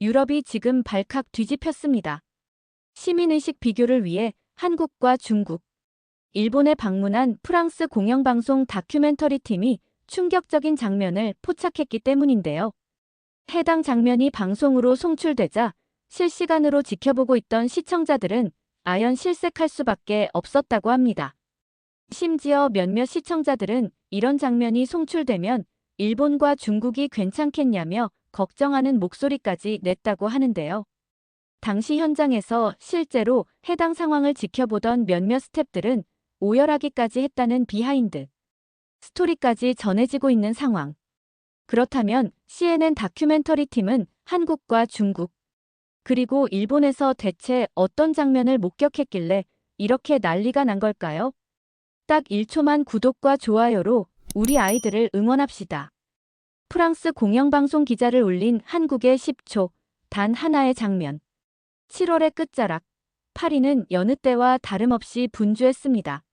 유럽이 지금 발칵 뒤집혔습니다. 시민의식 비교를 위해 한국과 중국, 일본에 방문한 프랑스 공영방송 다큐멘터리 팀이 충격적인 장면을 포착했기 때문인데요. 해당 장면이 방송으로 송출되자 실시간으로 지켜보고 있던 시청자들은 아연 실색할 수밖에 없었다고 합니다. 심지어 몇몇 시청자들은 이런 장면이 송출되면 일본과 중국이 괜찮겠냐며 걱정하는 목소리까지 냈다고 하는데요. 당시 현장에서 실제로 해당 상황을 지켜보던 몇몇 스태프들은 오열하기까지 했다는 비하인드 스토리까지 전해지고 있는 상황. 그렇다면 CNN 다큐멘터리 팀은 한국과 중국, 그리고 일본에서 대체 어떤 장면을 목격했길래 이렇게 난리가 난 걸까요? 딱 1초만 구독과 좋아요로 우리 아이들을 응원합시다. 프랑스 공영방송 기자를 올린 한국의 10초, 단 하나의 장면. 7월의 끝자락, 파리는 여느 때와 다름없이 분주했습니다.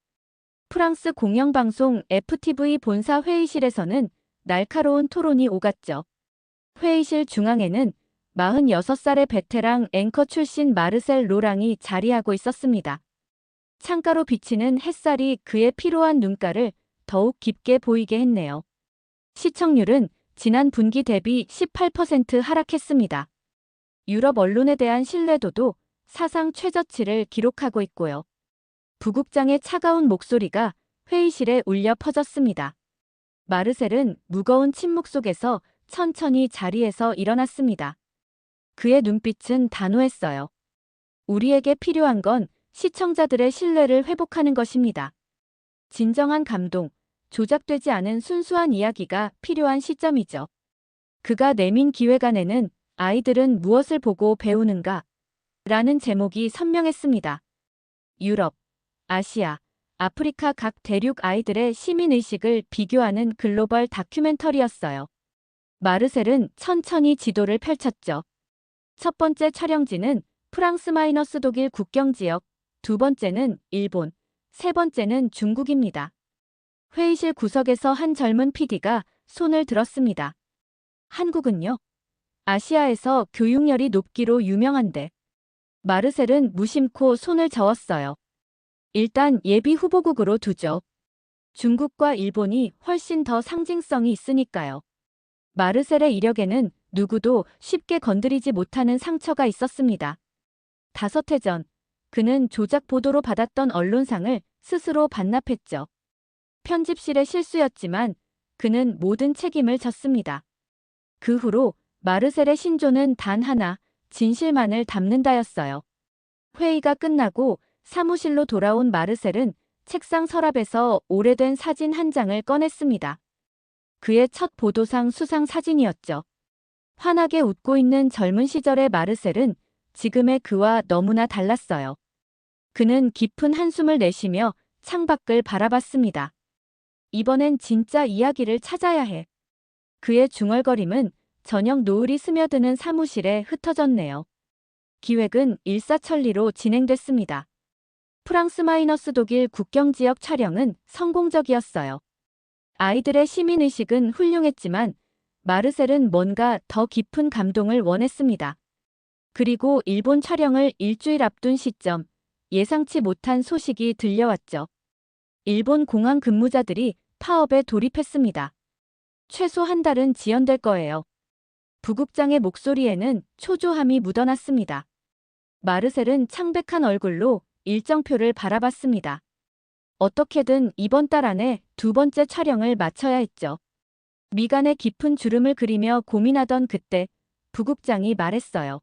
프랑스 공영방송 FTV 본사 회의실에서는 날카로운 토론이 오갔죠. 회의실 중앙에는 46살의 베테랑 앵커 출신 마르셀 로랑이 자리하고 있었습니다. 창가로 비치는 햇살이 그의 피로한 눈가를 더욱 깊게 보이게 했네요. 시청률은 지난 분기 대비 18% 하락했습니다. 유럽 언론에 대한 신뢰도도 사상 최저치를 기록하고 있고요. 부국장의 차가운 목소리가 회의실에 울려 퍼졌습니다. 마르셀은 무거운 침묵 속에서 천천히 자리에서 일어났습니다. 그의 눈빛은 단호했어요. 우리에게 필요한 건 시청자들의 신뢰를 회복하는 것입니다. 진정한 감동, 조작되지 않은 순수한 이야기가 필요한 시점이죠. 그가 내민 기획안에는 아이들은 무엇을 보고 배우는가? 라는 제목이 선명했습니다. 유럽, 아시아, 아프리카 각 대륙 아이들의 시민의식을 비교하는 글로벌 다큐멘터리였어요. 마르셀은 천천히 지도를 펼쳤죠. 첫 번째 촬영지는 프랑스-독일 국경지역, 두 번째는 일본, 세 번째는 중국입니다. 회의실 구석에서 한 젊은 PD가 손을 들었습니다. 한국은요? 아시아에서 교육열이 높기로 유명한데. 마르셀은 무심코 손을 저었어요. 일단 예비 후보국으로 두죠. 중국과 일본이 훨씬 더 상징성이 있으니까요. 마르셀의 이력에는 누구도 쉽게 건드리지 못하는 상처가 있었습니다. 5해 전, 그는 조작 보도로 받았던 언론상을 스스로 반납했죠. 편집실의 실수였지만 그는 모든 책임을 졌습니다. 그 후로 마르셀의 신조는 단 하나, 진실만을 담는다였어요. 회의가 끝나고 사무실로 돌아온 마르셀은 책상 서랍에서 오래된 사진 한 장을 꺼냈습니다. 그의 첫 보도상 수상 사진이었죠. 환하게 웃고 있는 젊은 시절의 마르셀은 지금의 그와 너무나 달랐어요. 그는 깊은 한숨을 내쉬며 창밖을 바라봤습니다. 이번엔 진짜 이야기를 찾아야 해. 그의 중얼거림은 저녁 노을이 스며드는 사무실에 흩어졌네요. 기획은 일사천리로 진행됐습니다. 프랑스-독일 국경지역 촬영은 성공적이었어요. 아이들의 시민의식은 훌륭했지만 마르셀은 뭔가 더 깊은 감동을 원했습니다. 그리고 일본 촬영을 일주일 앞둔 시점, 예상치 못한 소식이 들려왔죠. 일본 공항 근무자들이 파업에 돌입했습니다. 최소 한 달은 지연될 거예요. 부국장의 목소리에는 초조함이 묻어났습니다. 마르셀은 창백한 얼굴로 일정표를 바라봤습니다. 어떻게든 이번 달 안에 두 번째 촬영을 마쳐야 했죠. 미간에 깊은 주름을 그리며 고민하던 그때 부국장이 말했어요.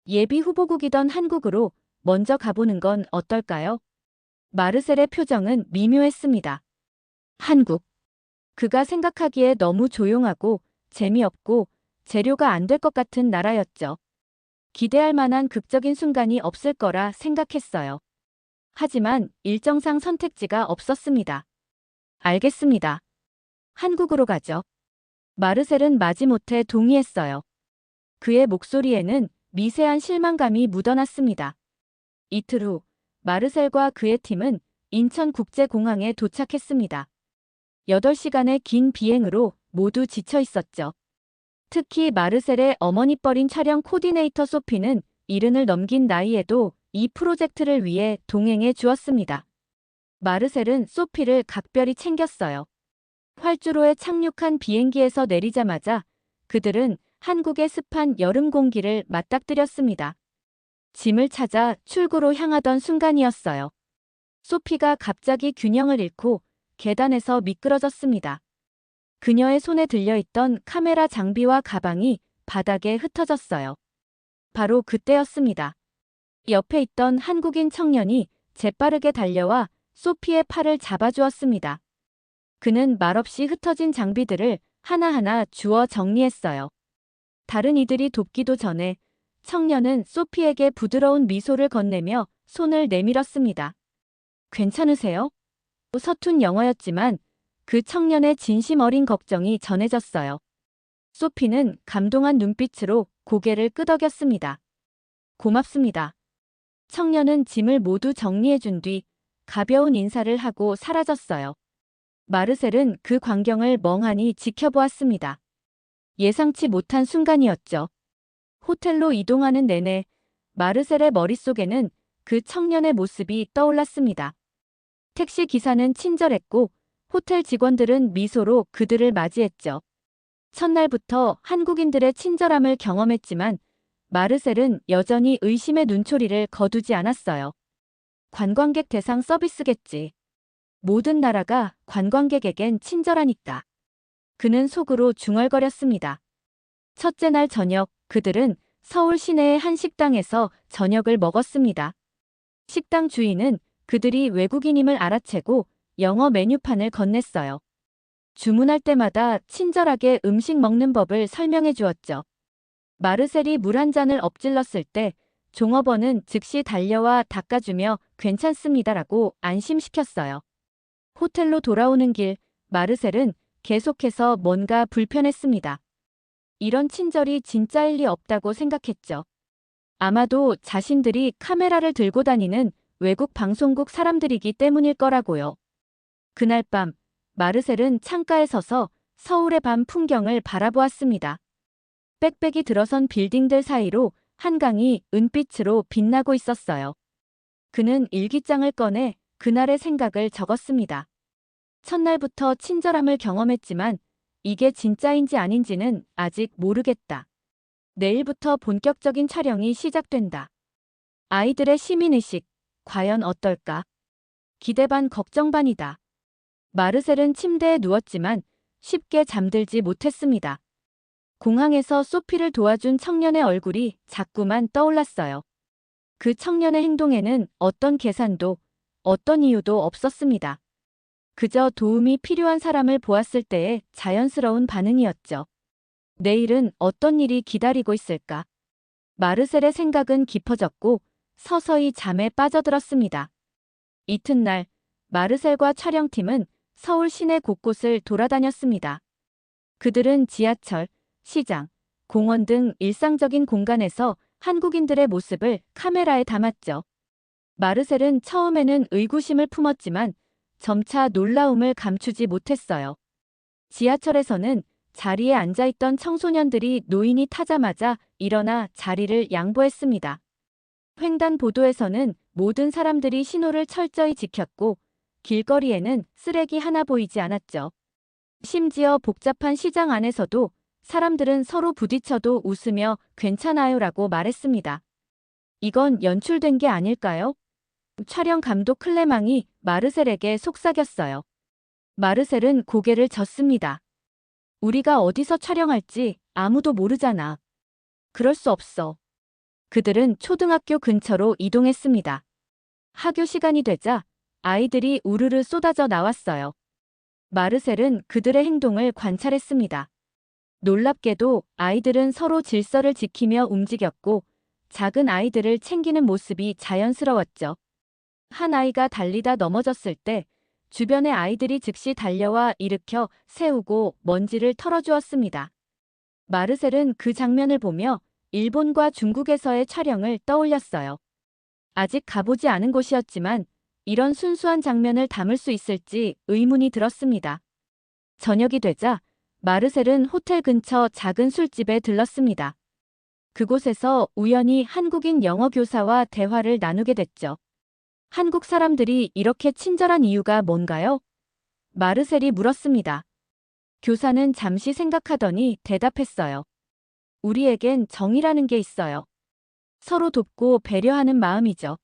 예비 후보국이던 한국으로 먼저 가보는 건 어떨까요? 마르셀의 표정은 미묘했습니다. 한국. 그가 생각하기에 너무 조용하고 재미없고 재료가 안 될 것 같은 나라였죠. 기대할 만한 극적인 순간이 없을 거라 생각했어요. 하지만 일정상 선택지가 없었습니다. 알겠습니다. 한국으로 가죠. 마르셀은 마지못해 동의했어요. 그의 목소리에는 미세한 실망감이 묻어났습니다. 이틀 후 마르셀과 그의 팀은 인천국제공항에 도착했습니다. 8시간의 긴 비행으로 모두 지쳐 있었죠. 특히 마르셀의 어머니뻘인 촬영 코디네이터 소피는 70을 넘긴 나이에도 이 프로젝트를 위해 동행해 주었습니다. 마르셀은 소피를 각별히 챙겼어요. 활주로에 착륙한 비행기에서 내리자마자 그들은 한국의 습한 여름 공기를 맞닥뜨렸습니다. 짐을 찾아 출구로 향하던 순간이었어요. 소피가 갑자기 균형을 잃고 계단에서 미끄러졌습니다. 그녀의 손에 들려있던 카메라 장비와 가방이 바닥에 흩어졌어요. 바로 그때였습니다. 옆에 있던 한국인 청년이 재빠르게 달려와 소피의 팔을 잡아주었습니다. 그는 말없이 흩어진 장비들을 하나하나 주워 정리했어요. 다른 이들이 돕기도 전에 청년은 소피에게 부드러운 미소를 건네며 손을 내밀었습니다. 괜찮으세요? 서툰 영어였지만 그 청년의 진심 어린 걱정이 전해졌어요. 소피는 감동한 눈빛으로 고개를 끄덕였습니다. 고맙습니다. 청년은 짐을 모두 정리해준 뒤 가벼운 인사를 하고 사라졌어요. 마르셀은 그 광경을 멍하니 지켜보았습니다. 예상치 못한 순간이었죠. 호텔로 이동하는 내내 마르셀의 머릿속에는 그 청년의 모습이 떠올랐습니다. 택시 기사는 친절했고 호텔 직원들은 미소로 그들을 맞이했죠. 첫날부터 한국인들의 친절함을 경험했지만 마르셀은 여전히 의심의 눈초리를 거두지 않았어요. 관광객 대상 서비스겠지. 모든 나라가 관광객에겐 친절하니까. 그는 속으로 중얼거렸습니다. 첫째 날 저녁 그들은 서울 시내의 한 식당에서 저녁을 먹었습니다. 식당 주인은 그들이 외국인임을 알아채고 영어 메뉴판을 건넸어요. 주문할 때마다 친절하게 음식 먹는 법을 설명해 주었죠. 마르셀이 물 한 잔을 엎질렀을 때 종업원은 즉시 달려와 닦아주며 괜찮습니다라고 안심시켰어요. 호텔로 돌아오는 길 마르셀은 계속해서 뭔가 불편했습니다. 이런 친절이 진짜일 리 없다고 생각했죠. 아마도 자신들이 카메라를 들고 다니는 외국 방송국 사람들이기 때문일 거라고요. 그날 밤 마르셀은 창가에 서서 서울의 밤 풍경을 바라보았습니다. 빽빽이 들어선 빌딩들 사이로 한강이 은빛으로 빛나고 있었어요. 그는 일기장을 꺼내 그날의 생각을 적었습니다. 첫날부터 친절함을 경험했지만 이게 진짜인지 아닌지는 아직 모르겠다. 내일부터 본격적인 촬영이 시작된다. 아이들의 시민의식, 과연 어떨까? 기대 반 걱정 반이다. 마르셀은 침대에 누웠지만 쉽게 잠들지 못했습니다. 공항에서 소피를 도와준 청년의 얼굴이 자꾸만 떠올랐어요. 그 청년의 행동에는 어떤 계산도, 어떤 이유도 없었습니다. 그저 도움이 필요한 사람을 보았을 때의 자연스러운 반응이었죠. 내일은 어떤 일이 기다리고 있을까? 마르셀의 생각은 깊어졌고 서서히 잠에 빠져들었습니다. 이튿날 마르셀과 촬영팀은 서울 시내 곳곳을 돌아다녔습니다. 그들은 지하철, 시장, 공원 등 일상적인 공간에서 한국인들의 모습을 카메라에 담았죠. 마르셀은 처음에는 의구심을 품었지만 점차 놀라움을 감추지 못했어요. 지하철에서는 자리에 앉아있던 청소년들이 노인이 타자마자 일어나 자리를 양보했습니다. 횡단보도에서는 모든 사람들이 신호를 철저히 지켰고 길거리에는 쓰레기 하나 보이지 않았죠. 심지어 복잡한 시장 안에서도 사람들은 서로 부딪혀도 웃으며 괜찮아요라고 말했습니다. 이건 연출된 게 아닐까요? 촬영 감독 클레망이 마르셀에게 속삭였어요. 마르셀은 고개를 젓습니다. 우리가 어디서 촬영할지 아무도 모르잖아. 그럴 수 없어. 그들은 초등학교 근처로 이동했습니다. 학교 시간이 되자 아이들이 우르르 쏟아져 나왔어요. 마르셀은 그들의 행동을 관찰했습니다. 놀랍게도 아이들은 서로 질서를 지키며 움직였고 작은 아이들을 챙기는 모습이 자연스러웠죠. 한 아이가 달리다 넘어졌을 때 주변의 아이들이 즉시 달려와 일으켜 세우고 먼지를 털어주었습니다. 마르셀은 그 장면을 보며 일본과 중국에서의 촬영을 떠올렸어요. 아직 가보지 않은 곳이었지만 이런 순수한 장면을 담을 수 있을지 의문이 들었습니다. 저녁이 되자 마르셀은 호텔 근처 작은 술집에 들렀습니다. 그곳에서 우연히 한국인 영어 교사와 대화를 나누게 됐죠. 한국 사람들이 이렇게 친절한 이유가 뭔가요? 마르셀이 물었습니다. 교사는 잠시 생각하더니 대답했어요. 우리에겐 정이라는 게 있어요. 서로 돕고 배려하는 마음이죠.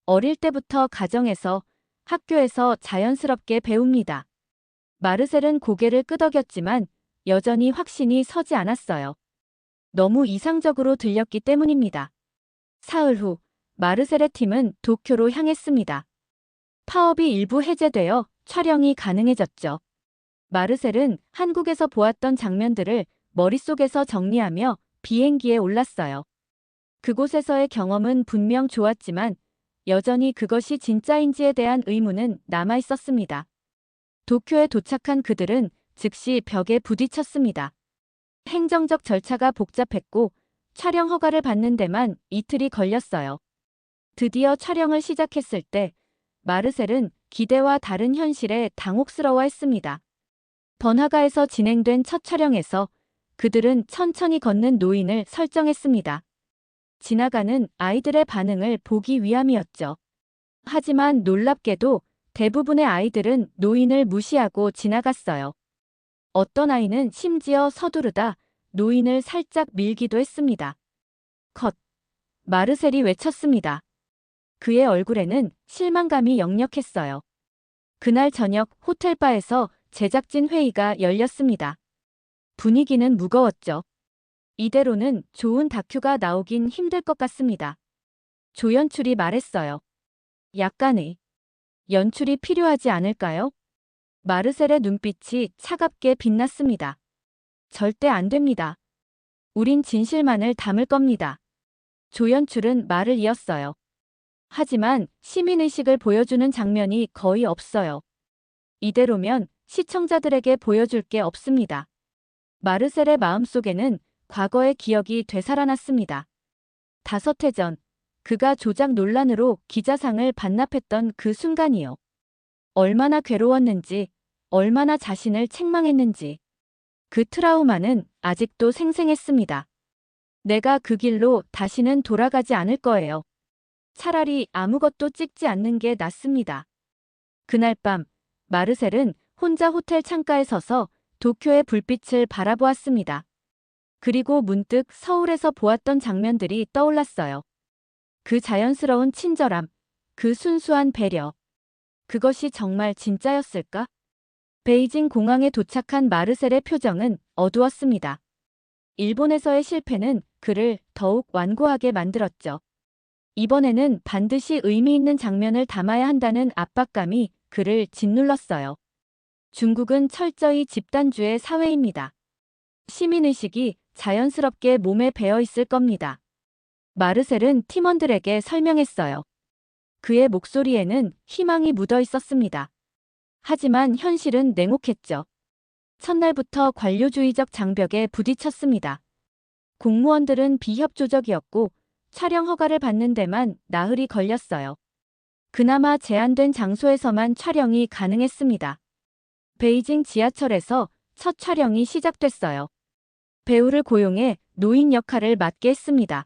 어릴 때부터 가정에서, 학교에서 자연스럽게 배웁니다. 마르셀은 고개를 끄덕였지만 여전히 확신이 서지 않았어요. 너무 이상적으로 들렸기 때문입니다. 사흘 후, 마르셀의 팀은 도쿄로 향했습니다. 파업이 일부 해제되어 촬영이 가능해졌죠. 마르셀은 한국에서 보았던 장면들을 머릿속에서 정리하며 비행기에 올랐어요. 그곳에서의 경험은 분명 좋았지만 여전히 그것이 진짜인지에 대한 의문은 남아 있었습니다. 도쿄에 도착한 그들은 즉시 벽에 부딪혔습니다. 행정적 절차가 복잡했고 촬영 허가를 받는 데만 이틀이 걸렸어요. 드디어 촬영을 시작했을 때 마르셀은 기대와 다른 현실에 당혹스러워했습니다. 번화가에서 진행된 첫 촬영에서 그들은 천천히 걷는 노인을 설정했습니다. 지나가는 아이들의 반응을 보기 위함이었죠. 하지만 놀랍게도 대부분의 아이들은 노인을 무시하고 지나갔어요. 어떤 아이는 심지어 서두르다 노인을 살짝 밀기도 했습니다. 컷! 마르셀이 외쳤습니다. 그의 얼굴에는 실망감이 역력했어요. 그날 저녁 호텔바에서 제작진 회의가 열렸습니다. 분위기는 무거웠죠. 이대로는 좋은 다큐가 나오긴 힘들 것 같습니다. 조연출이 말했어요. 약간의 연출이 필요하지 않을까요? 마르셀의 눈빛이 차갑게 빛났습니다. 절대 안 됩니다. 우린 진실만을 담을 겁니다. 조연출은 말을 이었어요. 하지만 시민의식을 보여주는 장면이 거의 없어요. 이대로면 시청자들에게 보여줄 게 없습니다. 마르셀의 마음속에는 과거의 기억이 되살아났습니다. 5해 전, 그가 조작 논란으로 기자상을 반납했던 그 순간이요. 얼마나 괴로웠는지, 얼마나 자신을 책망했는지. 그 트라우마는 아직도 생생했습니다. 내가 그 길로 다시는 돌아가지 않을 거예요. 차라리 아무것도 찍지 않는 게 낫습니다. 그날 밤, 마르셀은 혼자 호텔 창가에 서서 도쿄의 불빛을 바라보았습니다. 그리고 문득 서울에서 보았던 장면들이 떠올랐어요. 그 자연스러운 친절함, 그 순수한 배려. 그것이 정말 진짜였을까? 베이징 공항에 도착한 마르셀의 표정은 어두웠습니다. 일본에서의 실패는 그를 더욱 완고하게 만들었죠. 이번에는 반드시 의미 있는 장면을 담아야 한다는 압박감이 그를 짓눌렀어요. 중국은 철저히 집단주의 사회입니다. 시민의식이 자연스럽게 몸에 배어 있을 겁니다. 마르셀은 팀원들에게 설명했어요. 그의 목소리에는 희망이 묻어 있었습니다. 하지만 현실은 냉혹했죠. 첫날부터 관료주의적 장벽에 부딪혔습니다. 공무원들은 비협조적이었고 촬영 허가를 받는 데만 나흘이 걸렸어요. 그나마 제한된 장소에서만 촬영이 가능했습니다. 베이징 지하철에서 첫 촬영이 시작됐어요. 배우를 고용해 노인 역할을 맡게 했습니다.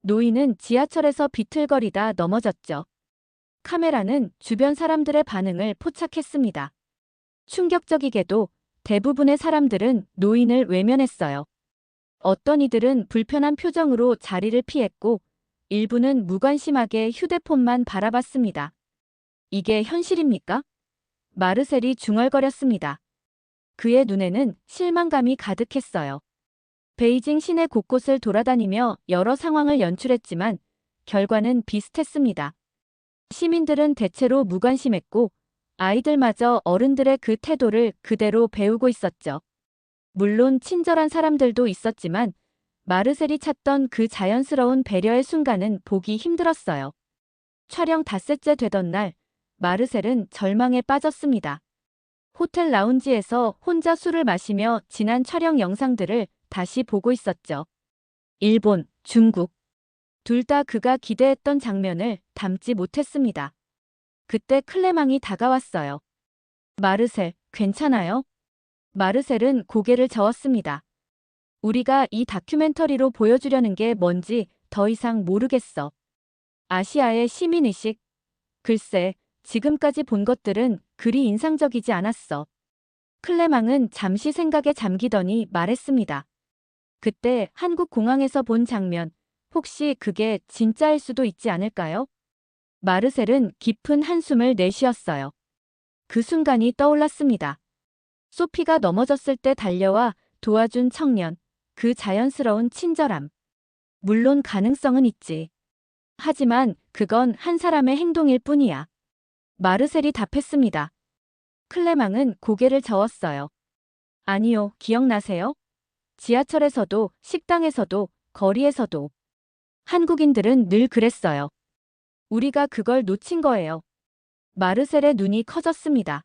노인은 지하철에서 비틀거리다 넘어졌죠. 카메라는 주변 사람들의 반응을 포착했습니다. 충격적이게도 대부분의 사람들은 노인을 외면했어요. 어떤 이들은 불편한 표정으로 자리를 피했고 일부는 무관심하게 휴대폰만 바라봤습니다. 이게 현실입니까? 마르셀이 중얼거렸습니다. 그의 눈에는 실망감이 가득했어요. 베이징 시내 곳곳을 돌아다니며 여러 상황을 연출했지만 결과는 비슷했습니다. 시민들은 대체로 무관심했고 아이들마저 어른들의 그 태도를 그대로 배우고 있었죠. 물론 친절한 사람들도 있었지만 마르셀이 찾던 그 자연스러운 배려의 순간은 보기 힘들었어요. 촬영 닷새째 되던 날, 마르셀은 절망에 빠졌습니다. 호텔 라운지에서 혼자 술을 마시며 지난 촬영 영상들을 다시 보고 있었죠. 일본, 중국. 둘 다 그가 기대했던 장면을 담지 못했습니다. 그때 클레망이 다가왔어요. 마르셀, 괜찮아요? 마르셀은 고개를 저었습니다. 우리가 이 다큐멘터리로 보여주려는 게 뭔지 더 이상 모르겠어. 아시아의 시민의식? 글쎄, 지금까지 본 것들은 그리 인상적이지 않았어. 클레망은 잠시 생각에 잠기더니 말했습니다. 그때 한국 공항에서 본 장면, 혹시 그게 진짜일 수도 있지 않을까요? 마르셀은 깊은 한숨을 내쉬었어요. 그 순간이 떠올랐습니다. 소피가 넘어졌을 때 달려와 도와준 청년, 그 자연스러운 친절함. 물론 가능성은 있지. 하지만 그건 한 사람의 행동일 뿐이야. 마르셀이 답했습니다. 클레망은 고개를 저었어요. 아니요, 기억나세요? 지하철에서도, 식당에서도, 거리에서도. 한국인들은 늘 그랬어요. 우리가 그걸 놓친 거예요. 마르셀의 눈이 커졌습니다.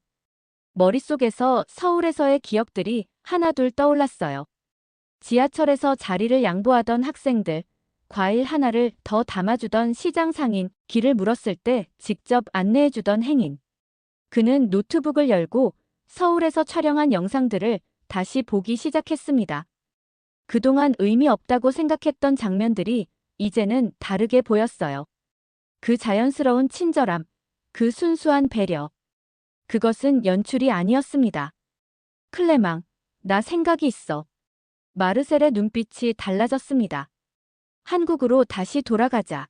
머릿속에서 서울에서의 기억들이 하나둘 떠올랐어요. 지하철에서 자리를 양보하던 학생들, 과일 하나를 더 담아주던 시장 상인, 길을 물었을 때 직접 안내해주던 행인. 그는 노트북을 열고 서울에서 촬영한 영상들을 다시 보기 시작했습니다. 그동안 의미 없다고 생각했던 장면들이 이제는 다르게 보였어요. 그 자연스러운 친절함, 그 순수한 배려. 그것은 연출이 아니었습니다. 클레망, 나 생각이 있어. 마르셀의 눈빛이 달라졌습니다. 한국으로 다시 돌아가자.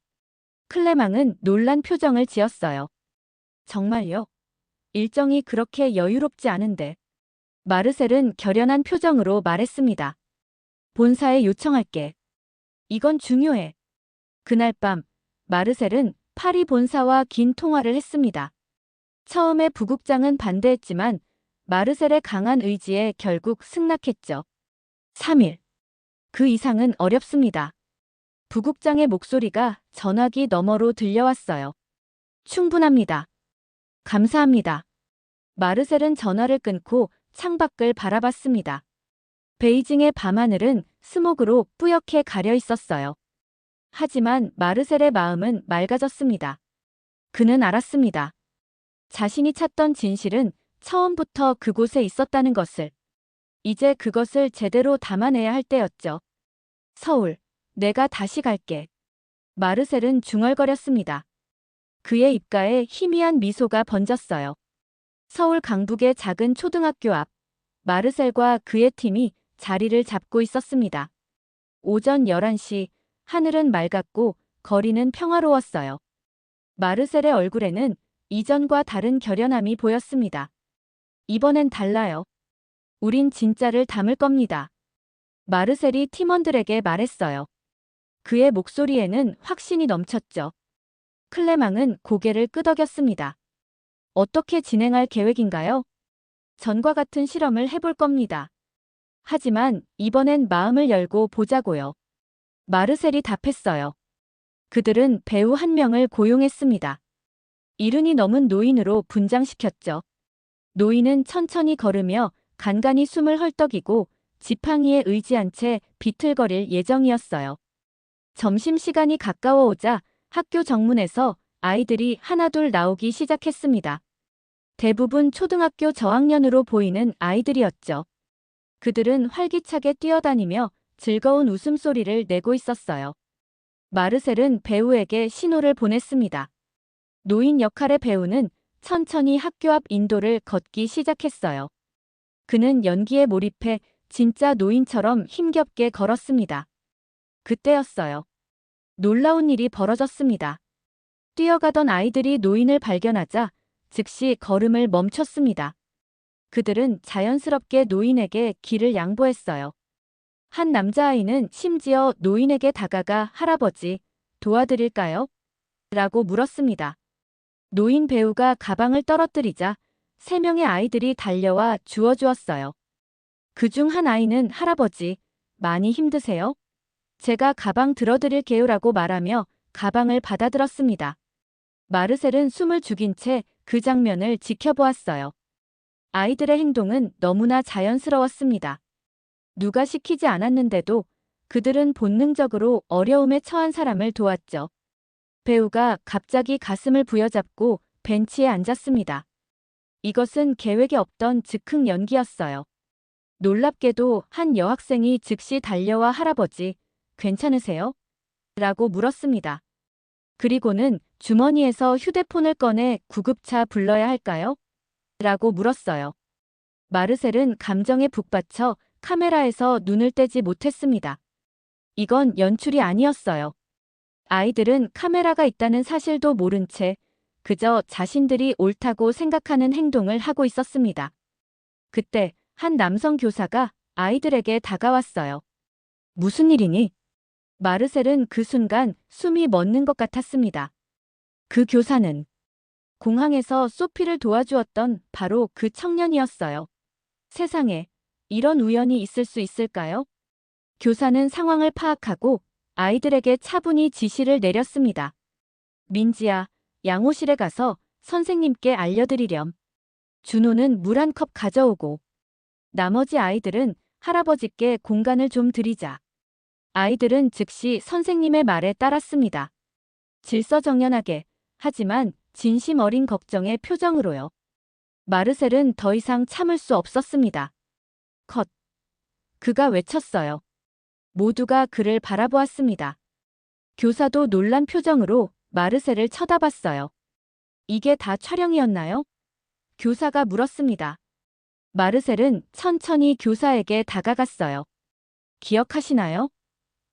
클레망은 놀란 표정을 지었어요. 정말요? 일정이 그렇게 여유롭지 않은데. 마르셀은 결연한 표정으로 말했습니다. 본사에 요청할게. 이건 중요해. 그날 밤, 마르셀은 파리 본사와 긴 통화를 했습니다. 처음에 부국장은 반대했지만 마르셀의 강한 의지에 결국 승낙했죠. 3일. 그 이상은 어렵습니다. 부국장의 목소리가 전화기 너머로 들려왔어요. 충분합니다. 감사합니다. 마르셀은 전화를 끊고 창밖을 바라봤습니다. 베이징의 밤하늘은 스모그로 뿌옇게 가려 있었어요. 하지만 마르셀의 마음은 맑아졌습니다. 그는 알았습니다. 자신이 찾던 진실은 처음부터 그곳에 있었다는 것을. 이제 그것을 제대로 담아내야 할 때였죠. 서울, 내가 다시 갈게. 마르셀은 중얼거렸습니다. 그의 입가에 희미한 미소가 번졌어요. 서울 강북의 작은 초등학교 앞, 마르셀과 그의 팀이 자리를 잡고 있었습니다. 오전 11시, 하늘은 맑았고 거리는 평화로웠어요. 마르셀의 얼굴에는 이전과 다른 결연함이 보였습니다. 이번엔 달라요. 우린 진짜를 담을 겁니다. 마르셀이 팀원들에게 말했어요. 그의 목소리에는 확신이 넘쳤죠. 클레망은 고개를 끄덕였습니다. 어떻게 진행할 계획인가요? 전과 같은 실험을 해볼 겁니다. 하지만 이번엔 마음을 열고 보자고요. 마르셀이 답했어요. 그들은 배우 한 명을 고용했습니다. 이른이 넘은 노인으로 분장시켰죠. 노인은 천천히 걸으며 간간히 숨을 헐떡이고 지팡이에 의지한 채 비틀거릴 예정이었어요. 점심시간이 가까워오자 학교 정문에서 아이들이 하나둘 나오기 시작했습니다. 대부분 초등학교 저학년으로 보이는 아이들이었죠. 그들은 활기차게 뛰어다니며 즐거운 웃음소리를 내고 있었어요. 마르셀은 배우에게 신호를 보냈습니다. 노인 역할의 배우는 천천히 학교 앞 인도를 걷기 시작했어요. 그는 연기에 몰입해 진짜 노인처럼 힘겹게 걸었습니다. 그때였어요. 놀라운 일이 벌어졌습니다. 뛰어가던 아이들이 노인을 발견하자 즉시 걸음을 멈췄습니다. 그들은 자연스럽게 노인에게 길을 양보했어요. 한 남자아이는 심지어 노인에게 다가가 할아버지, 도와드릴까요? 라고 물었습니다. 노인 배우가 가방을 떨어뜨리자 3명의 아이들이 달려와 주워주었어요. 그중 한 아이는 할아버지, 많이 힘드세요? 제가 가방 들어드릴게요라고 말하며 가방을 받아들었습니다. 마르셀은 숨을 죽인 채 그 장면을 지켜보았어요. 아이들의 행동은 너무나 자연스러웠습니다. 누가 시키지 않았는데도 그들은 본능적으로 어려움에 처한 사람을 도왔죠. 배우가 갑자기 가슴을 부여잡고 벤치에 앉았습니다. 이것은 계획에 없던 즉흥 연기였어요. 놀랍게도 한 여학생이 즉시 달려와 할아버지, 괜찮으세요? 라고 물었습니다. 그리고는 주머니에서 휴대폰을 꺼내 구급차 불러야 할까요? 라고 물었어요. 마르셀은 감정에 북받쳐 카메라에서 눈을 떼지 못했습니다. 이건 연출이 아니었어요. 아이들은 카메라가 있다는 사실도 모른 채 그저 자신들이 옳다고 생각하는 행동을 하고 있었습니다. 그때 한 남성 교사가 아이들에게 다가왔어요. 무슨 일이니? 마르셀은 그 순간 숨이 멎는 것 같았습니다. 그 교사는 공항에서 소피를 도와주었던 바로 그 청년이었어요. 세상에, 이런 우연이 있을 수 있을까요? 교사는 상황을 파악하고 아이들에게 차분히 지시를 내렸습니다. 민지야, 양호실에 가서 선생님께 알려드리렴. 준호는 물 한 컵 가져오고 나머지 아이들은 할아버지께 공간을 좀 드리자. 아이들은 즉시 선생님의 말에 따랐습니다. 질서정연하게, 하지만 진심 어린 걱정의 표정으로요. 마르셀은 더 이상 참을 수 없었습니다. 컷. 그가 외쳤어요. 모두가 그를 바라보았습니다. 교사도 놀란 표정으로 마르셀을 쳐다봤어요. 이게 다 촬영이었나요? 교사가 물었습니다. 마르셀은 천천히 교사에게 다가갔어요. 기억하시나요?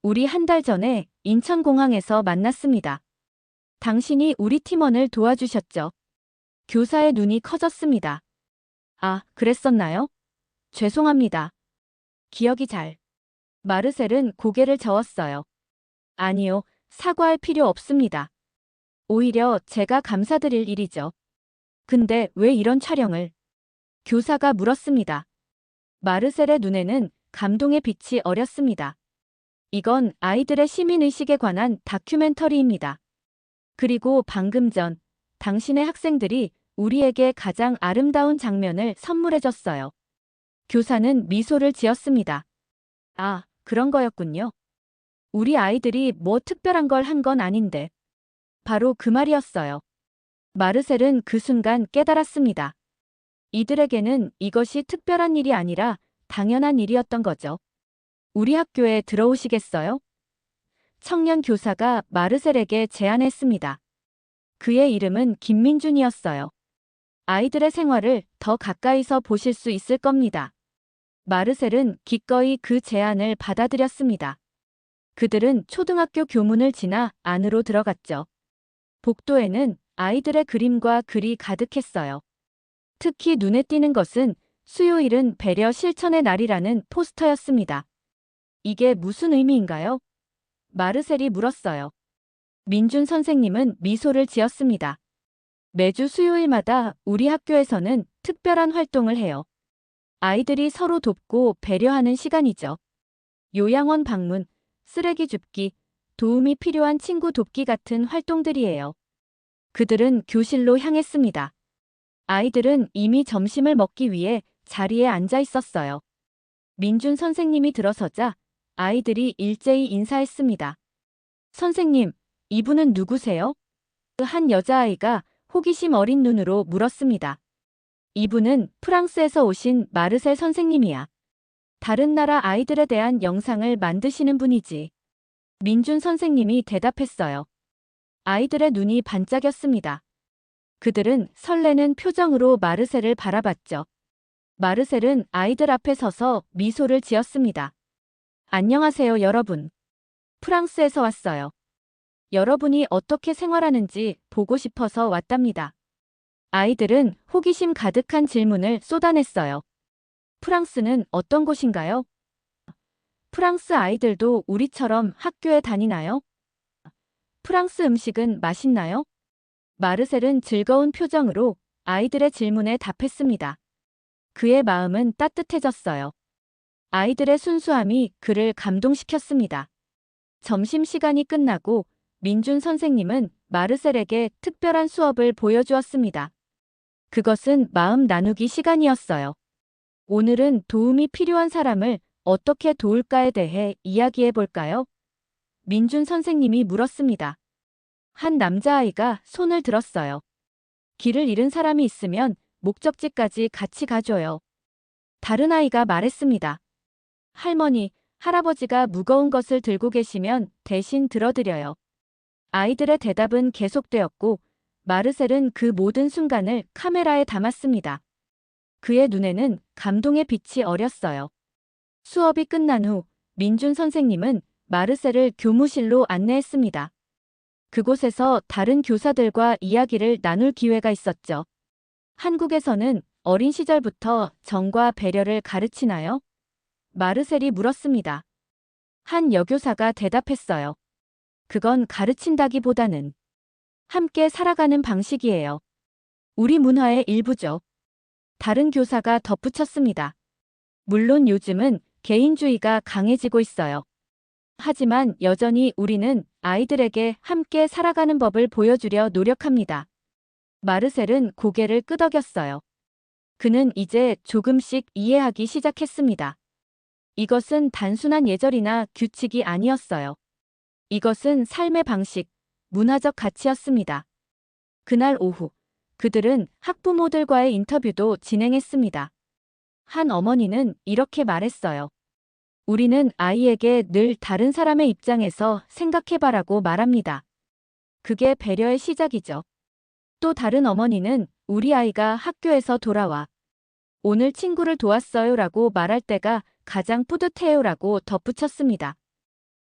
우리 한 달 전에 인천공항에서 만났습니다. 당신이 우리 팀원을 도와주셨죠? 교사의 눈이 커졌습니다. 아, 그랬었나요? 죄송합니다. 기억이 잘. 마르셀은 고개를 저었어요. 아니요, 사과할 필요 없습니다. 오히려 제가 감사드릴 일이죠. 근데 왜 이런 촬영을? 교사가 물었습니다. 마르셀의 눈에는 감동의 빛이 어렸습니다. 이건 아이들의 시민의식에 관한 다큐멘터리입니다. 그리고 방금 전 당신의 학생들이 우리에게 가장 아름다운 장면을 선물해줬어요. 교사는 미소를 지었습니다. 아, 그런 거였군요. 우리 아이들이 뭐 특별한 걸 한 건 아닌데. 바로 그 말이었어요. 마르셀은 그 순간 깨달았습니다. 이들에게는 이것이 특별한 일이 아니라 당연한 일이었던 거죠. 우리 학교에 들어오시겠어요? 청년 교사가 마르셀에게 제안했습니다. 그의 이름은 김민준이었어요. 아이들의 생활을 더 가까이서 보실 수 있을 겁니다. 마르셀은 기꺼이 그 제안을 받아들였습니다. 그들은 초등학교 교문을 지나 안으로 들어갔죠. 복도에는 아이들의 그림과 글이 가득했어요. 특히 눈에 띄는 것은 수요일은 배려 실천의 날이라는 포스터였습니다. 이게 무슨 의미인가요? 마르셀이 물었어요. 민준 선생님은 미소를 지었습니다. 매주 수요일마다 우리 학교에서는 특별한 활동을 해요. 아이들이 서로 돕고 배려하는 시간이죠. 요양원 방문, 쓰레기 줍기, 도움이 필요한 친구 돕기 같은 활동들이에요. 그들은 교실로 향했습니다. 아이들은 이미 점심을 먹기 위해 자리에 앉아 있었어요. 민준 선생님이 들어서자 아이들이 일제히 인사했습니다. 선생님, 이분은 누구세요? 한 여자아이가 호기심 어린 눈으로 물었습니다. 이분은 프랑스에서 오신 마르셀 선생님이야. 다른 나라 아이들에 대한 영상을 만드시는 분이지. 민준 선생님이 대답했어요. 아이들의 눈이 반짝였습니다. 그들은 설레는 표정으로 마르셀을 바라봤죠. 마르셀은 아이들 앞에 서서 미소를 지었습니다. 안녕하세요, 여러분. 프랑스에서 왔어요. 여러분이 어떻게 생활하는지 보고 싶어서 왔답니다. 아이들은 호기심 가득한 질문을 쏟아냈어요. 프랑스는 어떤 곳인가요? 프랑스 아이들도 우리처럼 학교에 다니나요? 프랑스 음식은 맛있나요? 마르셀은 즐거운 표정으로 아이들의 질문에 답했습니다. 그의 마음은 따뜻해졌어요. 아이들의 순수함이 그를 감동시켰습니다. 점심시간이 끝나고 민준 선생님은 마르셀에게 특별한 수업을 보여주었습니다. 그것은 마음 나누기 시간이었어요. 오늘은 도움이 필요한 사람을 어떻게 도울까에 대해 이야기해 볼까요? 민준 선생님이 물었습니다. 한 남자아이가 손을 들었어요. 길을 잃은 사람이 있으면 목적지까지 같이 가줘요. 다른 아이가 말했습니다. 할머니, 할아버지가 무거운 것을 들고 계시면 대신 들어드려요. 아이들의 대답은 계속되었고 마르셀은 그 모든 순간을 카메라에 담았습니다. 그의 눈에는 감동의 빛이 어렸어요. 수업이 끝난 후 민준 선생님은 마르셀을 교무실로 안내했습니다. 그곳에서 다른 교사들과 이야기를 나눌 기회가 있었죠. 한국에서는 어린 시절부터 정과 배려를 가르치나요? 마르셀이 물었습니다. 한 여교사가 대답했어요. 그건 가르친다기보다는 함께 살아가는 방식이에요. 우리 문화의 일부죠. 다른 교사가 덧붙였습니다. 물론 요즘은 개인주의가 강해지고 있어요. 하지만 여전히 우리는 아이들에게 함께 살아가는 법을 보여주려 노력합니다. 마르셀은 고개를 끄덕였어요. 그는 이제 조금씩 이해하기 시작했습니다. 이것은 단순한 예절이나 규칙이 아니었어요. 이것은 삶의 방식, 문화적 가치였습니다. 그날 오후, 그들은 학부모들과의 인터뷰도 진행했습니다. 한 어머니는 이렇게 말했어요. 우리는 아이에게 늘 다른 사람의 입장에서 생각해봐라고 말합니다. 그게 배려의 시작이죠. 또 다른 어머니는 우리 아이가 학교에서 돌아와 오늘 친구를 도왔어요 라고 말할 때가 가장 뿌듯해요 라고 덧붙였습니다.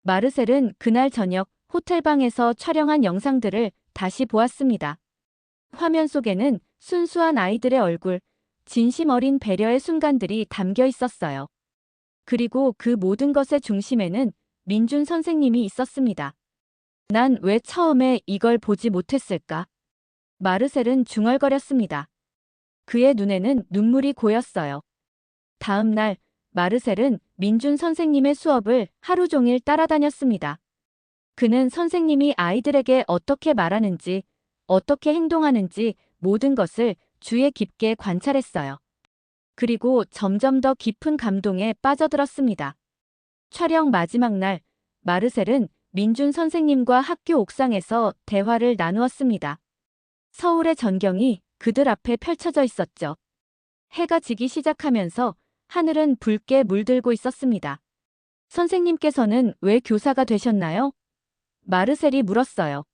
마르셀은 그날 저녁 호텔방에서 촬영한 영상들을 다시 보았습니다. 화면 속에는 순수한 아이들의 얼굴, 진심 어린 배려의 순간들이 담겨 있었어요. 그리고 그 모든 것의 중심에는 민준 선생님이 있었습니다. 난 왜 처음에 이걸 보지 못했을까? 마르셀은 중얼거렸습니다. 그의 눈에는 눈물이 고였어요. 다음 날 마르셀은 민준 선생님의 수업을 하루 종일 따라다녔습니다. 그는 선생님이 아이들에게 어떻게 말하는지, 어떻게 행동하는지 모든 것을 주의 깊게 관찰했어요. 그리고 점점 더 깊은 감동에 빠져들었습니다. 촬영 마지막 날, 마르셀은 민준 선생님과 학교 옥상에서 대화를 나누었습니다. 서울의 전경이 그들 앞에 펼쳐져 있었죠. 해가 지기 시작하면서 하늘은 붉게 물들고 있었습니다. 선생님께서는 왜 교사가 되셨나요? 마르셀이 물었어요.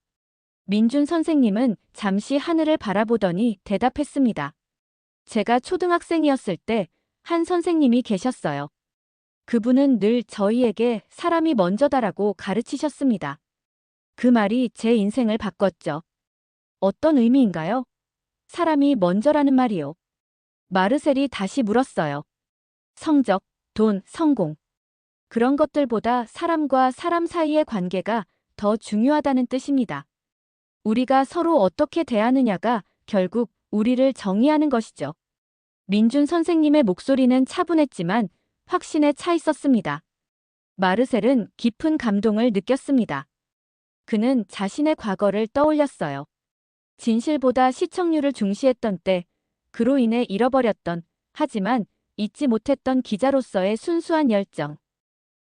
민준 선생님은 잠시 하늘을 바라보더니 대답했습니다. 제가 초등학생이었을 때 한 선생님이 계셨어요. 그분은 늘 저희에게 사람이 먼저다라고 가르치셨습니다. 그 말이 제 인생을 바꿨죠. 어떤 의미인가요? 사람이 먼저라는 말이요. 마르셀이 다시 물었어요. 성적, 돈, 성공. 그런 것들보다 사람과 사람 사이의 관계가 더 중요하다는 뜻입니다. 우리가 서로 어떻게 대하느냐가 결국 우리를 정의하는 것이죠. 민준 선생님의 목소리는 차분했지만 확신에 차 있었습니다. 마르셀은 깊은 감동을 느꼈습니다. 그는 자신의 과거를 떠올렸어요. 진실보다 시청률을 중시했던 때, 그로 인해 잃어버렸던, 하지만 잊지 못했던 기자로서의 순수한 열정.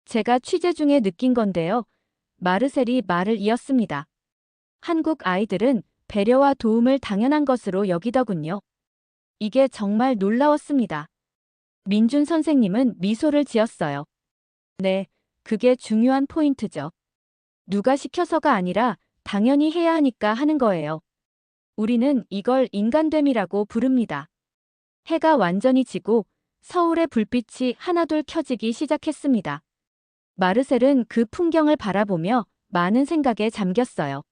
제가 취재 중에 느낀 건데요. 마르셀이 말을 이었습니다. 한국 아이들은 배려와 도움을 당연한 것으로 여기더군요. 이게 정말 놀라웠습니다. 민준 선생님은 미소를 지었어요. 네, 그게 중요한 포인트죠. 누가 시켜서가 아니라 당연히 해야 하니까 하는 거예요. 우리는 이걸 인간됨이라고 부릅니다. 해가 완전히 지고 서울의 불빛이 하나둘 켜지기 시작했습니다. 마르셀은 그 풍경을 바라보며 많은 생각에 잠겼어요.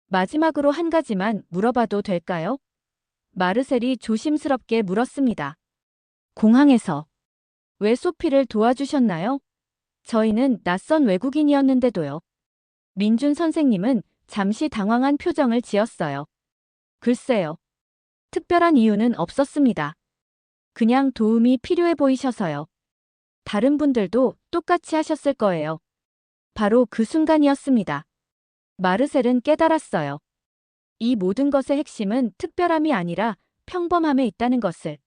마지막으로 한 가지만 물어봐도 될까요? 마르셀이 조심스럽게 물었습니다. 공항에서 왜 소피를 도와주셨나요? 저희는 낯선 외국인이었는데도요. 민준 선생님은 잠시 당황한 표정을 지었어요. 글쎄요. 특별한 이유는 없었습니다. 그냥 도움이 필요해 보이셔서요. 다른 분들도 똑같이 하셨을 거예요. 바로 그 순간이었습니다. 마르셀은 깨달았어요. 이 모든 것의 핵심은 특별함이 아니라 평범함에 있다는 것을.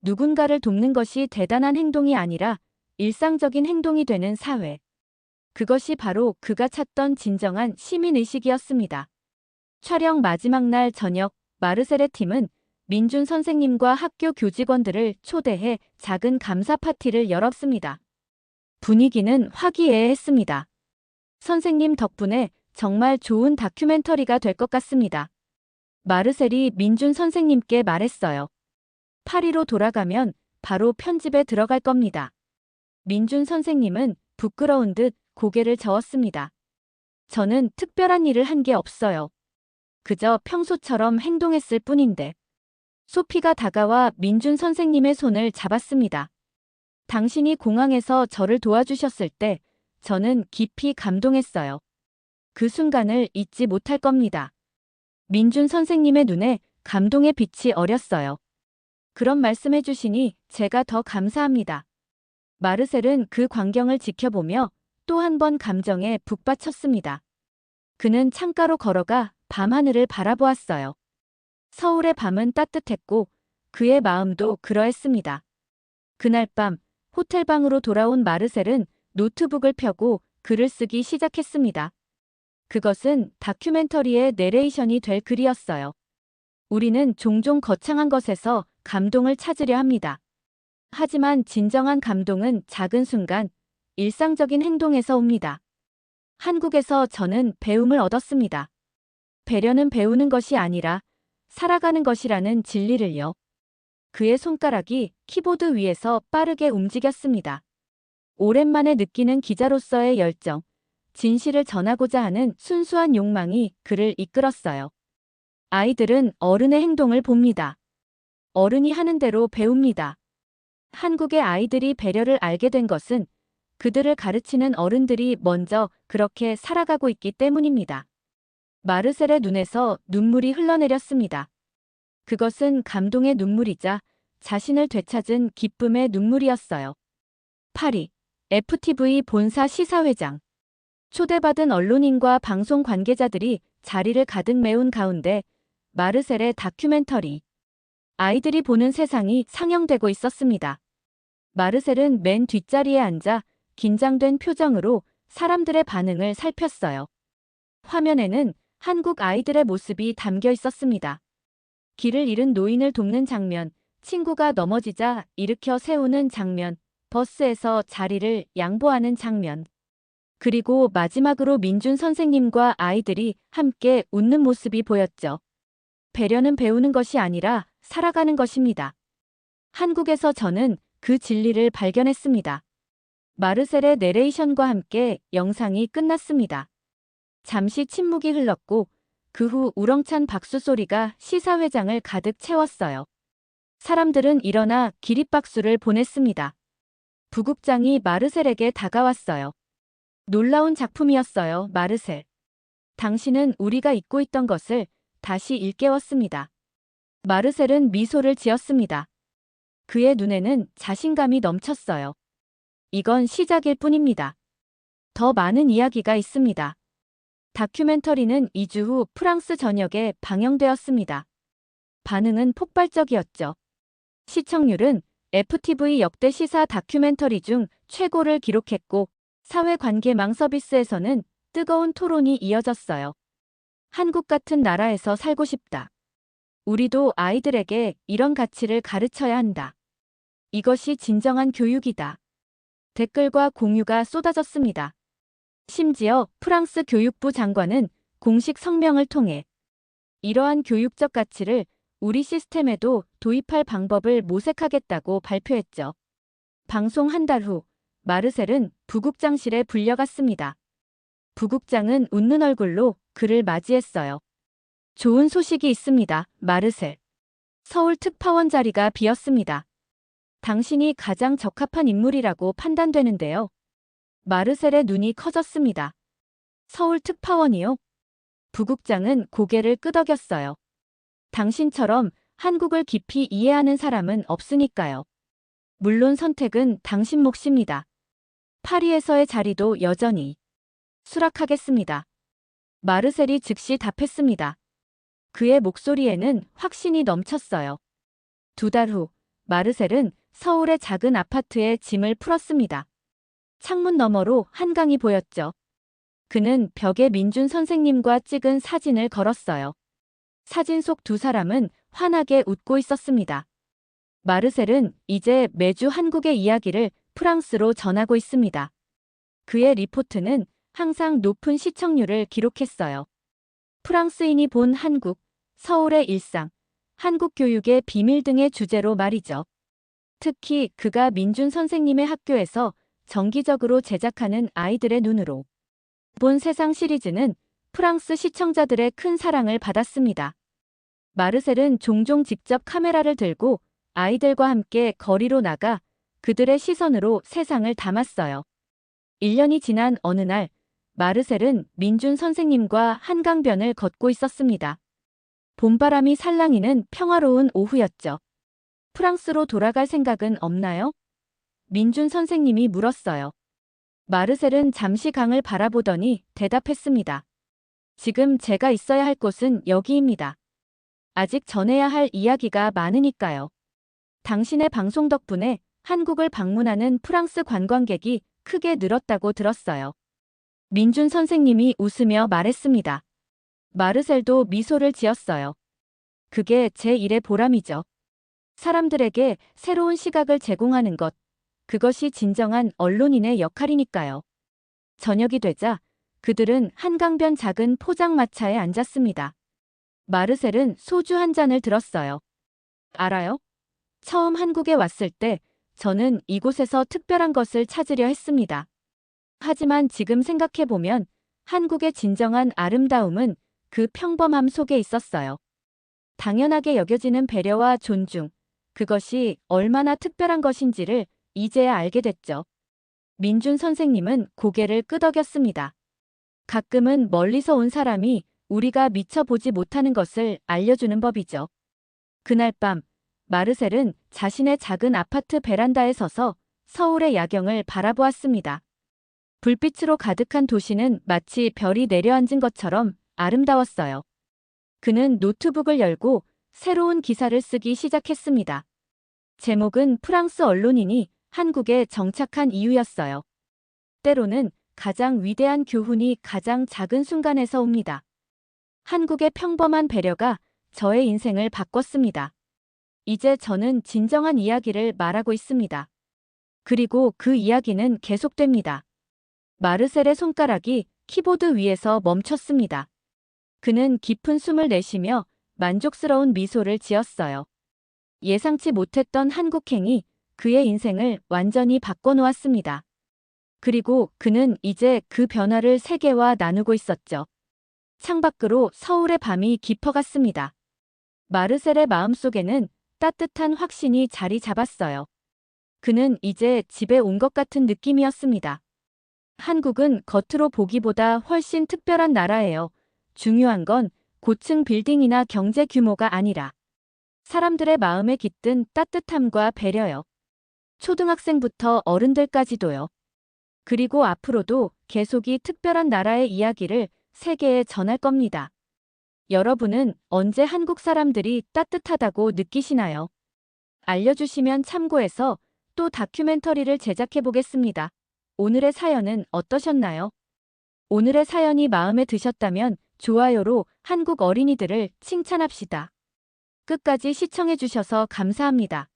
누군가를 돕는 것이 대단한 행동이 아니라 일상적인 행동이 되는 사회. 그것이 바로 그가 찾던 진정한 시민의식이었습니다. 촬영 마지막 날 저녁, 마르셀의 팀은 민준 선생님과 학교 교직원들을 초대해 작은 감사 파티를 열었습니다. 분위기는 화기애애했습니다. 선생님 덕분에 정말 좋은 다큐멘터리가 될 것 같습니다. 마르셀이 민준 선생님께 말했어요. 파리로 돌아가면 바로 편집에 들어갈 겁니다. 민준 선생님은 부끄러운 듯 고개를 저었습니다. 저는 특별한 일을 한 게 없어요. 그저 평소처럼 행동했을 뿐인데. 소피가 다가와 민준 선생님의 손을 잡았습니다. 당신이 공항에서 저를 도와주셨을 때 저는 깊이 감동했어요. 그 순간을 잊지 못할 겁니다. 민준 선생님의 눈에 감동의 빛이 어렸어요. 그런 말씀해 주시니 제가 더 감사합니다. 마르셀은 그 광경을 지켜보며 또 한 번 감정에 북받쳤습니다. 그는 창가로 걸어가 밤하늘을 바라보았어요. 서울의 밤은 따뜻했고 그의 마음도 그러했습니다. 그날 밤 호텔방으로 돌아온 마르셀은 노트북을 펴고 글을 쓰기 시작했습니다. 그것은 다큐멘터리의 내레이션이 될 글이었어요. 우리는 종종 거창한 것에서 감동을 찾으려 합니다. 하지만 진정한 감동은 작은 순간, 일상적인 행동에서 옵니다. 한국에서 저는 배움을 얻었습니다. 배려는 배우는 것이 아니라 살아가는 것이라는 진리를요. 그의 손가락이 키보드 위에서 빠르게 움직였습니다. 오랜만에 느끼는 기자로서의 열정, 진실을 전하고자 하는 순수한 욕망이 그를 이끌었어요. 아이들은 어른의 행동을 봅니다. 어른이 하는 대로 배웁니다. 한국의 아이들이 배려를 알게 된 것은 그들을 가르치는 어른들이 먼저 그렇게 살아가고 있기 때문입니다. 마르셀의 눈에서 눈물이 흘러내렸습니다. 그것은 감동의 눈물이자 자신을 되찾은 기쁨의 눈물이었어요. 파리, FTV 본사 시사회장. 초대받은 언론인과 방송 관계자들이 자리를 가득 메운 가운데 마르셀의 다큐멘터리 아이들이 보는 세상이 상영되고 있었습니다. 마르셀은 맨 뒷자리에 앉아 긴장된 표정으로 사람들의 반응을 살폈어요. 화면에는 한국 아이들의 모습이 담겨 있었습니다. 길을 잃은 노인을 돕는 장면, 친구가 넘어지자 일으켜 세우는 장면, 버스에서 자리를 양보하는 장면. 그리고 마지막으로 민준 선생님과 아이들이 함께 웃는 모습이 보였죠. 배려는 배우는 것이 아니라 살아가는 것입니다. 한국에서 저는 그 진리를 발견했습니다. 마르셀의 내레이션과 함께 영상이 끝났습니다. 잠시 침묵이 흘렀고 그 후 우렁찬 박수 소리가 시사회장을 가득 채웠어요. 사람들은 일어나 기립박수를 보냈습니다. 부국장이 마르셀에게 다가왔어요. 놀라운 작품이었어요, 마르셀. 당신은 우리가 잊고 있던 것을 다시 일깨웠습니다. 마르셀은 미소를 지었습니다. 그의 눈에는 자신감이 넘쳤어요. 이건 시작일 뿐입니다. 더 많은 이야기가 있습니다. 다큐멘터리는 2주 후 프랑스 전역에 방영되었습니다. 반응은 폭발적이었죠. 시청률은 FTV 역대 시사 다큐멘터리 중 최고를 기록했고 사회관계망 서비스에서는 뜨거운 토론이 이어졌어요. 한국 같은 나라에서 살고 싶다. 우리도 아이들에게 이런 가치를 가르쳐야 한다. 이것이 진정한 교육이다. 댓글과 공유가 쏟아졌습니다. 심지어 프랑스 교육부 장관은 공식 성명을 통해 이러한 교육적 가치를 우리 시스템에도 도입할 방법을 모색하겠다고 발표했죠. 방송 한 달 후 마르셀은 부국장실에 불려갔습니다. 부국장은 웃는 얼굴로 그를 맞이했어요. 좋은 소식이 있습니다, 마르셀. 서울 특파원 자리가 비었습니다. 당신이 가장 적합한 인물이라고 판단되는데요. 마르셀의 눈이 커졌습니다. 서울 특파원이요? 부국장은 고개를 끄덕였어요. 당신처럼 한국을 깊이 이해하는 사람은 없으니까요. 물론 선택은 당신 몫입니다. 파리에서의 자리도 여전히 수락하겠습니다. 마르셀이 즉시 답했습니다. 그의 목소리에는 확신이 넘쳤어요. 2달 후 마르셀은 서울의 작은 아파트에 짐을 풀었습니다. 창문 너머로 한강이 보였죠. 그는 벽에 민준 선생님과 찍은 사진을 걸었어요. 사진 속 두 사람은 환하게 웃고 있었습니다. 마르셀은 이제 매주 한국의 이야기를 프랑스로 전하고 있습니다. 그의 리포트는 항상 높은 시청률을 기록했어요. 프랑스인이 본 한국, 서울의 일상, 한국 교육의 비밀 등의 주제로 말이죠. 특히 그가 민준 선생님의 학교에서 정기적으로 제작하는 아이들의 눈으로 본 세상 시리즈는 프랑스 시청자들의 큰 사랑을 받았습니다. 마르셀은 종종 직접 카메라를 들고 아이들과 함께 거리로 나가 그들의 시선으로 세상을 담았어요. 1년이 지난 어느 날, 마르셀은 민준 선생님과 한강변을 걷고 있었습니다. 봄바람이 살랑이는 평화로운 오후였죠. 프랑스로 돌아갈 생각은 없나요? 민준 선생님이 물었어요. 마르셀은 잠시 강을 바라보더니 대답했습니다. 지금 제가 있어야 할 곳은 여기입니다. 아직 전해야 할 이야기가 많으니까요. 당신의 방송 덕분에 한국을 방문하는 프랑스 관광객이 크게 늘었다고 들었어요. 민준 선생님이 웃으며 말했습니다. 마르셀도 미소를 지었어요. 그게 제 일의 보람이죠. 사람들에게 새로운 시각을 제공하는 것, 그것이 진정한 언론인의 역할이니까요. 저녁이 되자 그들은 한강변 작은 포장마차에 앉았습니다. 마르셀은 소주 한 잔을 들었어요. 알아요? 처음 한국에 왔을 때 저는 이곳에서 특별한 것을 찾으려 했습니다. 하지만 지금 생각해보면 한국의 진정한 아름다움은 그 평범함 속에 있었어요. 당연하게 여겨지는 배려와 존중, 그것이 얼마나 특별한 것인지를 이제야 알게 됐죠. 민준 선생님은 고개를 끄덕였습니다. 가끔은 멀리서 온 사람이 우리가 미처 보지 못하는 것을 알려주는 법이죠. 그날 밤, 마르셀은 자신의 작은 아파트 베란다에 서서 서울의 야경을 바라보았습니다. 불빛으로 가득한 도시는 마치 별이 내려앉은 것처럼 아름다웠어요. 그는 노트북을 열고 새로운 기사를 쓰기 시작했습니다. 제목은 프랑스 언론인이 한국에 정착한 이유였어요. 때로는 가장 위대한 교훈이 가장 작은 순간에서 옵니다. 한국의 평범한 배려가 저의 인생을 바꿨습니다. 이제 저는 진정한 이야기를 말하고 있습니다. 그리고 그 이야기는 계속됩니다. 마르셀의 손가락이 키보드 위에서 멈췄습니다. 그는 깊은 숨을 내쉬며 만족스러운 미소를 지었어요. 예상치 못했던 한국행이 그의 인생을 완전히 바꿔놓았습니다. 그리고 그는 이제 그 변화를 세계와 나누고 있었죠. 창밖으로 서울의 밤이 깊어갔습니다. 마르셀의 마음속에는 따뜻한 확신이 자리 잡았어요. 그는 이제 집에 온 것 같은 느낌이었습니다. 한국은 겉으로 보기보다 훨씬 특별한 나라예요. 중요한 건 고층 빌딩이나 경제 규모가 아니라 사람들의 마음에 깃든 따뜻함과 배려요. 초등학생부터 어른들까지도요. 그리고 앞으로도 계속이 특별한 나라의 이야기를 세계에 전할 겁니다. 여러분은 언제 한국 사람들이 따뜻하다고 느끼시나요? 알려주시면 참고해서 또 다큐멘터리를 제작해 보겠습니다. 오늘의 사연은 어떠셨나요? 오늘의 사연이 마음에 드셨다면 좋아요로 한국 어린이들을 칭찬합시다. 끝까지 시청해 주셔서 감사합니다.